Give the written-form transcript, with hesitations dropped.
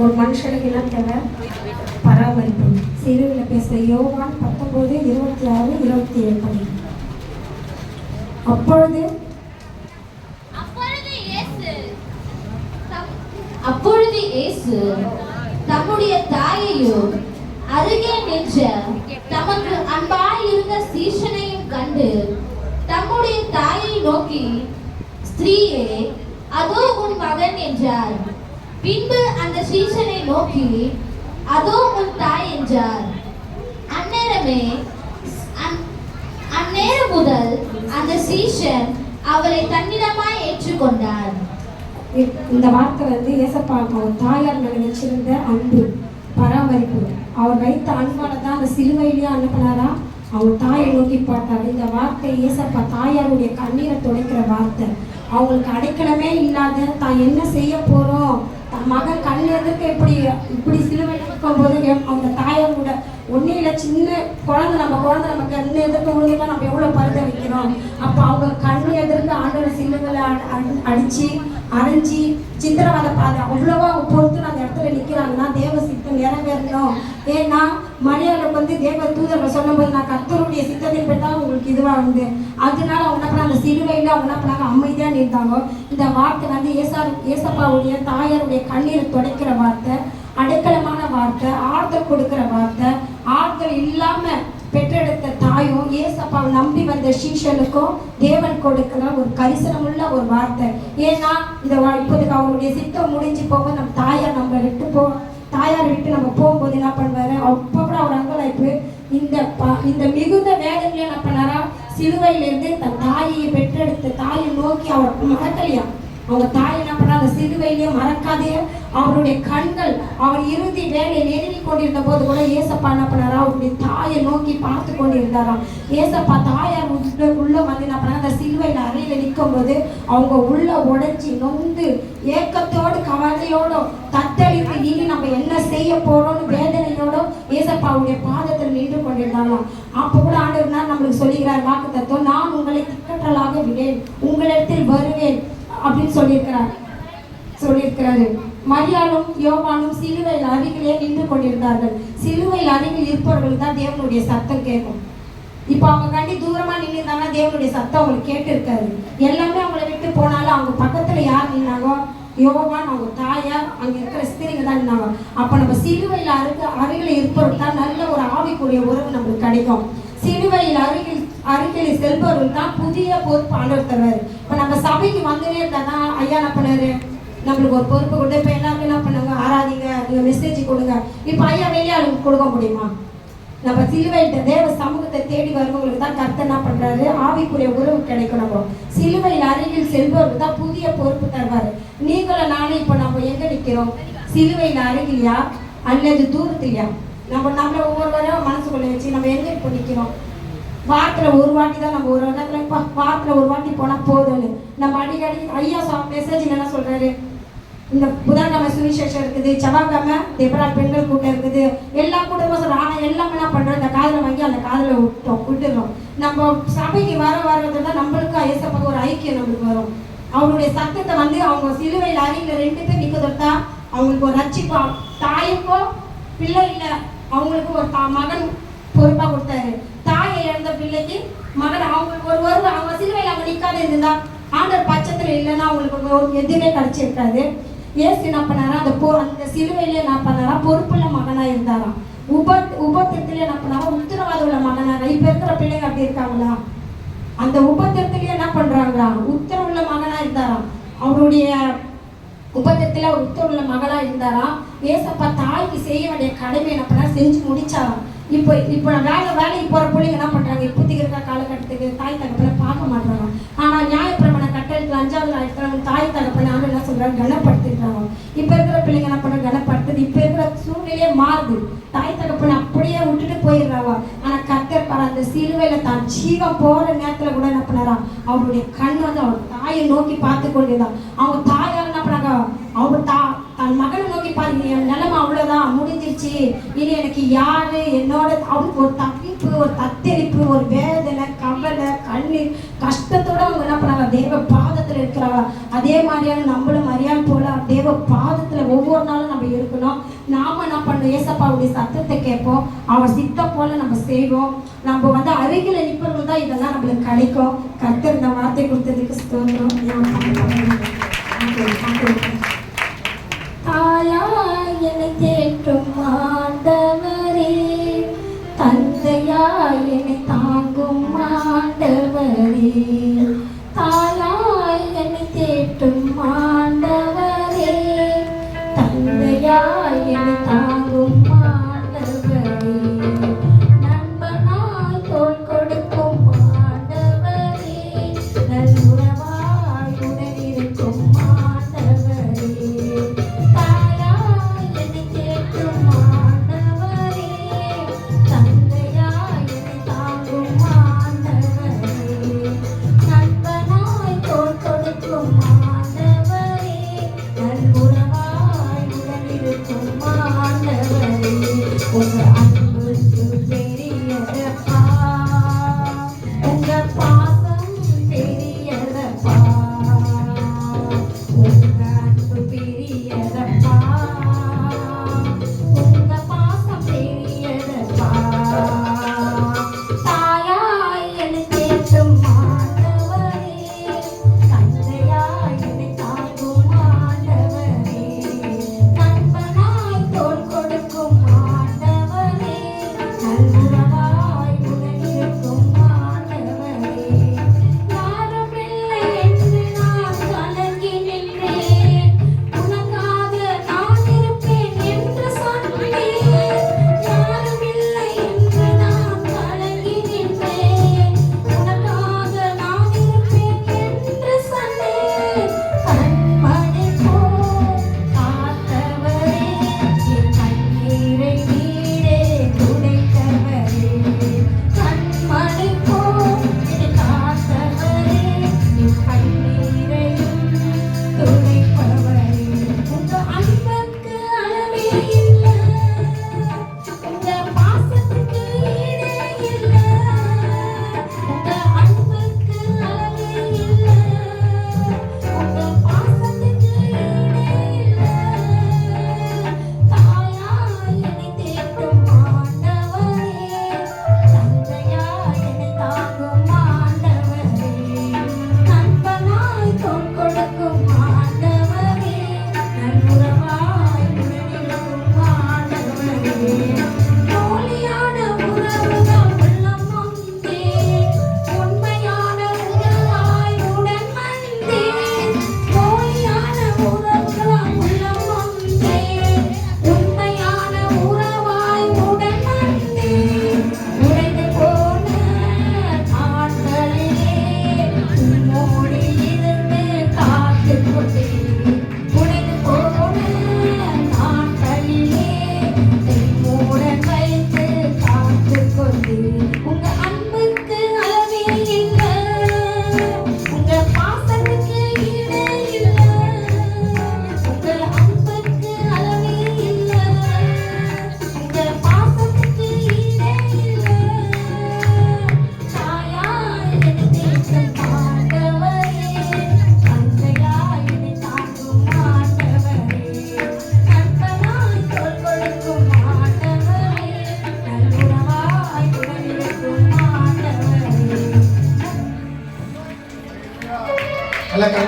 ஒரு மனுஷனுக்கு என்ன தேவை? பராமரிப்பு. சிலுவையில் பேசுகிற யோவான் 19:26-27 படி. அப்பொழுது இயேசு தம்முடைய தாயையும் அருகே நின்ற தமக்கு அன்பாயிருந்த சீஷனையும் கண்டு தம்முடைய தாயை நோக்கி, ஸ்திரீயே, அதோ உன் மகன் என்றார். பின்பு அந்த சீஷனை நோக்கி, அதோ உன் தாய் என்றார். அந்நேரம் முதல் அந்த சீஷன் அவளை தன்னிடமாய் ஏற்றுக்கொண்டார். இந்த வார்த்தை ஏசப்பா அவர் தாயார் மேல வச்சிருந்த அன்பு, பராமரிப்பு. அவர் வைத்த அன்பால தான் அந்த சிலுவையிலேயே அனுப்பினாரா. அவங்க தாயை நோக்கி பார்த்தாரு. இந்த வார்த்தை ஏசப்பா தாயாருடைய கண்ணீரை துடைக்கிற வார்த்தை. அவங்களுக்கு அடைக்கலமே இல்லாத தான் என்ன செய்ய போறோம், தன் மகன் கண் எதிர்க்க இப்படி சிலுவை இருக்கும்போது அவங்க தாயாரோட ஒன்றும் இல்லை, சின்ன குழந்தை நம்ம கண் எதிர்க்க விழுந்தா நம்ம எவ்வளோ பருத வைக்கிறோம். அப்போ அவங்க கண் எதிர்க்க ஆண்டோட சிலுவைகளை அடிச்சு அரைஞ்சி சித்திரவதை பாதை அவ்வளோவா அவங்க பொறுத்து அந்த இடத்துல நிற்கிறாங்கன்னா தேவ சித்தம் நிறைவேறணும். ஏன்னா மரியாளுக்கு தேவ தூதர்கள் சொல்லும்போது நான் கர்த்தருடைய சித்தத்தின் தான் உங்களுக்கு இதுவாக அதனால அவங்க என்ன பண்ணாங்க, அந்த சிலுவையில் அவங்க என்ன பண்ணாங்க, அமைதியாக நின்றாங்க. இந்த வார்த்தை ஏசப்பாவுடைய தாயாருடைய கண்ணீரை துடைக்கிற வார்த்தை, அடைக்கலமான வார்த்தை, ஆறுதல் கொடுக்கிற வார்த்தை. ஆறுதல் இல்லாம பெற்றெடுத்த தாயும் ஏசப்பாவை நம்பி வந்த சீஷனுக்கும் தேவன் கொடுக்கிற ஒரு கரிசனமுள்ள ஒரு வார்த்தை. ஏன்னா இந்த இப்போதைக்கு அவருடைய சித்தம் முடிஞ்சு போக நம்ம தாயாரை விட்டு நம்ம போகும்போது என்ன பண்ணுவாரு, அப்போ கூட அவர் அங்கலாய்ப்பு. இந்த மிகுந்த வேதனையில என்ன பண்ணாரா, சிலுவையிலிருந்து தன் தாயை பெற்றெடுத்த தாயை நோக்கி அவர் மறக்கலையா. அவங்க தாய் என்ன பண்ணா, அந்த சிலுவையிலேயே மறக்காதே. அவருடைய கண்கள் அவர் இறுதி வேலையை நெருங்கி கொண்டிருந்த போது கூட ஏசப்பா என்ன பண்ணாரா, அவருடைய தாயை நோக்கி பார்த்து கொண்டிருந்தாராம். ஏசப்பா தாயார் உள்ள வந்து என்ன பண்ணா, அந்த சிலுவையில் அறையில நிற்கும் போது அவங்க உள்ள உடைச்சி நொந்து ஏக்கத்தோடு கவலையோட தத்தளித்து இனி நம்ம என்ன செய்ய போறோம்னு வேதனையோட ஏசப்பாவுடைய பாதத்தில் நின்று கொண்டிருந்தாலும் அப்ப கூட ஆண்டவர் நம்மளுக்கு சொல்லுகிறார் வாக்கு தத்துவம், நான் உங்களை திக்கற்றலாக விடேன், உங்களிடத்தில் வருவேன் அப்படின்னு சொல்லியிருக்கிறாரு. மரியாளும் யோவானும் சிலுவையில் அருகிலே நின்று கொண்டிருந்தார்கள். சிலுவையில் அருகில் இருப்பவர்களுக்கு தான் தேவனுடைய சத்தம் கேட்கும். இப்போ அவங்க கண்டி தூரமா நின்றுருந்தாங்கன்னா தேவனுடைய சத்தம் அவங்களுக்கு கேட்டு இருக்காரு. எல்லாமே அவங்கள விட்டு போனாலும் அவங்க பக்கத்துல யார் நின்னாங்க, யோவான் அவங்க தாயார் அங்க இருக்கிற ஸ்திரீங்க தான் நின்னாங்க. அப்ப நம்ம சிலுவையில் அருகில் இருப்பவர்கள் தான் நல்ல ஒரு ஆவிக்குரிய உறவு நம்மளுக்கு கிடைக்கும். சிலுவையில் அருகில் செல்பவர்கள் தான் புதிய பொறுப்பு ஆண்டவர் தருவாரு. இப்ப நம்ம சபைக்கு வந்துனே இருந்தாதான் ஐயா என்ன பண்ணாரு, நம்மளுக்கு ஒரு பொறுப்பு கொடுத்து இப்ப எல்லாருமே என்ன பண்ணுங்க, ஆராதிங்க, நீங்க மெசேஜ் கொடுங்க. இப்ப ஐயா வெளியாளுக்கு கொடுக்க முடியுமா? நம்ம சிலுவையிட்ட தேவ சமூகத்தை தேடி வருவங்களுக்கு தான் கர்த்தர் என்ன பண்றாரு, ஆவிக்குரிய உறவு கிடைக்கும். நம்ம சிலுவையில் அருகில் செல்பவர்கள் தான் புதிய பொறுப்பு தருவாரு. நீங்களும் நானும் இப்ப நம்ம எங்க நிக்கிறோம், சிலுவையில் அருகிலையா அல்லது தூரத்திலையா? நம்மள ஒவ்வொருவரையும் மனசுக்குள்ள வச்சு நம்ம எங்க இப்போ நிக்கிறோம். வாரத்துல ஒரு வாட்டி தான் நம்ம ஒரு இடத்துல வாரத்துல ஒரு வாட்டி போனா போதும்னு நம்ம அடிக்கடி ஐயா மெசேஜ் என்ன சொல்றாரு, இந்த புதன்கிழமை சுவிசேஷம் இருக்குது, செவ்வாய்க்கிழமை தேவரால் பெண்கள் கூட்டம் இருக்குது, எல்லா கூட்டமும் சொல்றோம். ஆனா எல்லாமே என்ன பண்றோம், இந்த காதல வாங்கி அந்த காதல விட்டுறோம். நம்ம சபைக்கு வரதான் நம்மளுக்கு ஏசப்பாக்கு ஒரு ஐக்கியம் நம்மளுக்கு வரும். அவருடைய சத்தத்தை அவங்க சிலுவையில் அருகில் 2 பேர் நிற்கிறதா அவங்களுக்கு ஒரு ரட்சிப்பா. தாய்க்கோ பிள்ளை இல்லை, அவங்களுக்கு ஒரு மகன் பொறுப்பா கொடுத்தாரு. தாயை இழந்த பிள்ளைக்கு மகன் அவங்களுக்கு ஒரு அவங்க சிலுவையில் அவங்க நிற்காத இருந்தா ஆண்டர் பட்சத்துல இல்லைன்னா அவங்களுக்கு எதுவுமே கிடைச்சிருக்காது. ஏசு என்ன பண்ணாரா, அந்த சிலுவையில என்ன பண்ணாரா, பொறுப்புள்ள மகனா இருந்தாராம். உபத்திரத்திலே என்ன பண்ணாரா, உத்தரவாத உள்ள மகனாரா. இப்ப இருக்கிற பிள்ளைங்க அப்படி இருக்காங்களா? அந்த உபத்திரத்திலேயே என்ன பண்றாங்களா, உத்தரவுள்ள மகனா இருந்தாராம். அவருடைய உபத்திரத்துல உத்தரவுள்ள மகளா இருந்தாராம். ஏசப்பா தாய்க்கு செய்ய வேண்டிய கடமை என்ன பண்ணா செஞ்சு முடிச்சாராம். இப்போ வேலைக்கு போற பிள்ளைங்க என்ன பண்றாங்க, இப்போதைக்கு இருக்கிற காலகட்டத்துக்கு தாய் தகப்பனை பார்க்க மாட்டாங்க. ஆனா நியாயப்பிரமாண கட்டளை 5வது ஆயிரத்துல தாய் தகப்பனை ஆண்டு என்ன சொல்றாங்க, கனப்படுத்திடுறாங்க. இப்ப இருக்கிற பிள்ளைங்க என்ன பண்றாங்க, கனப்படுத்துது. இப்ப இருக்கிற சூழ்நிலையே மாறுது. தாய் தகப்பனை அப்படியே விட்டுட்டு போயிடுறாங்க. ஆனா கர்த்தர் அந்த சிலுவையில தான் ஜீவம் போற நேரத்துல கூட என்ன பண்ணாரா, அவருடைய கண் அவர் தாயை நோக்கி பார்த்து கொண்டிருந்தான். அவங்க தாயார் என்ன பண்ணாங்க, அவங்க தன் மகனை நோக்கி பாருங்க, என் நிலைமை அவ்வளவுதான் முடிஞ்சிருச்சு, இனி எனக்கு யாரு என்னோட அவனுக்கு ஒரு தவிப்பு, ஒரு தத்தெரிப்பு, ஒரு வேதனை, கவலை, கண்ணீர், கஷ்டத்தோட அவங்க என்ன பண்ணாங்க, தேவ பாதத்துல இருக்கிறாங்க. அதே மாதிரியான நம்மளும் மரியாதை போல தேவ பாதத்துல ஒவ்வொரு நாளும் நம்ம இருக்கணும். ஏசப்பாவுடைய சத்தத்தை கேட்போம், அவர் சித்தம் போல நம்ம செய்வோம். நம்ம வந்து அருகில் நிற்பவர்கள் தான் இதெல்லாம் நம்மளுக்கு கிடைக்கும். கர்த்தர் இந்த வார்த்தை கொடுத்ததுக்கு ஸ்தோத்திரம். தாயா என்னை தேற்றும் ஆண்டவரே, தந்தையா என்னை தாங்கும் ஆண்டவரே, தாயாய் என்னை தேற்றும் ஆண்டவரே, தந்தையாய் என்னை தாங்கும் ஆண்டவரே, நண்பனாய் தோள் கொடுக்கும் ஆண்டவரே, நல்லுறவாய் உடனிருக்கும் ஆண்டவரே, தாயாய் என்னை தேற்றும் ஆண்டவரே, தந்தையாய் என்னை தாங்கும் ஆண்டவரே, நண்பனாய் தோள் கொடுக்கும் ஆண்டவரே, நல்லுறவாய் உடனிருக்கும் ஆண்டவரே, உங்க அன்புக்கு பெரியதப்பா, உங்க பாசம் பெரியதப்பா, உங்க அன்பு பெரியதப்பா, உங்க பாசம் பெரியதப்பா, தாயாய் என்னை தேற்றும் ஆண்டவரே, தந்தையாய் என்னை தாங்கும் ஆண்டவரே, நண்பனாய் தோள் கொடுக்கும் ஆண்டவரே, நல்லுறவாய் உடனிருக்கும் ஆண்டவரே, யாரும் இல்லை என்று நான் கலங்கி நின்றேன், உனக்காக நான் இருப்பேன் என்று சொன்னேன். யாரும் இல்லை என்று நான் கலங்கி நின்றேன், உனக்காக நான் இருப்பேன் என்று சொன்னேன். கண்மணி போல் காத்தவரே, என் கண்ணீரை நீரே துடைத்தவரே, கண்மணி போல் என்னை காத்தவரே, என் கண்ணீரையும் துடைப்பவரே, உங்க அன்புக்கு அளவே இல்லை, உங்க பாசத்துக்கு ஈடே இல்லை, உங்க அன்புக்கு அளவே இல்லை, உங்க பாசத்துக்கு ஈடே இல்லை, தாயாய் என்னை தேற்றும் ஆண்டவரே, தந்தையாய் என்னை தாங்கும் ஆண்டவரே, நண்பனாய் தோள் கொடுக்கும் ஆண்டவரே, நல்லுறவாய் உடனிருக்கும் ஆண்டவரே, போலியான உறவுகள் உள்ளம் நொந்தேன், உண்மையான உறவாய் உடன் வந்தேன், போலியான உறவுகள் உள்ளம் நொந்தேன், உண்மையான உறவாய் உடன் வந்தேன், உடைந்து போன நாட்களிலே உம்மோடு இருந்து காத்துக் கொண்டேன், உடைந்து போன நாட்களிலே உம்முடன் வைத்து காத்துக் கொண்டேன். உங்க அன்புக்கு அளவே இல்லை, உங்க பாசத்துக்கு ஈடே இல்லை, உங்க அன்புக்கு அளவே இல்லை, உங்க பாசத்துக்கு ஈடே இல்லை, தாயாய் என்னை தேற்றும் ஆண்டவரே, தந்தையாய் என்னை தாங்கும் ஆண்டவரே, நண்பனாய் தோள் கொடுக்கும் ஆண்டவரே, நல்லுறவாய் உடனிருக்கும் ஆண்டவரே. நல்ல கரமா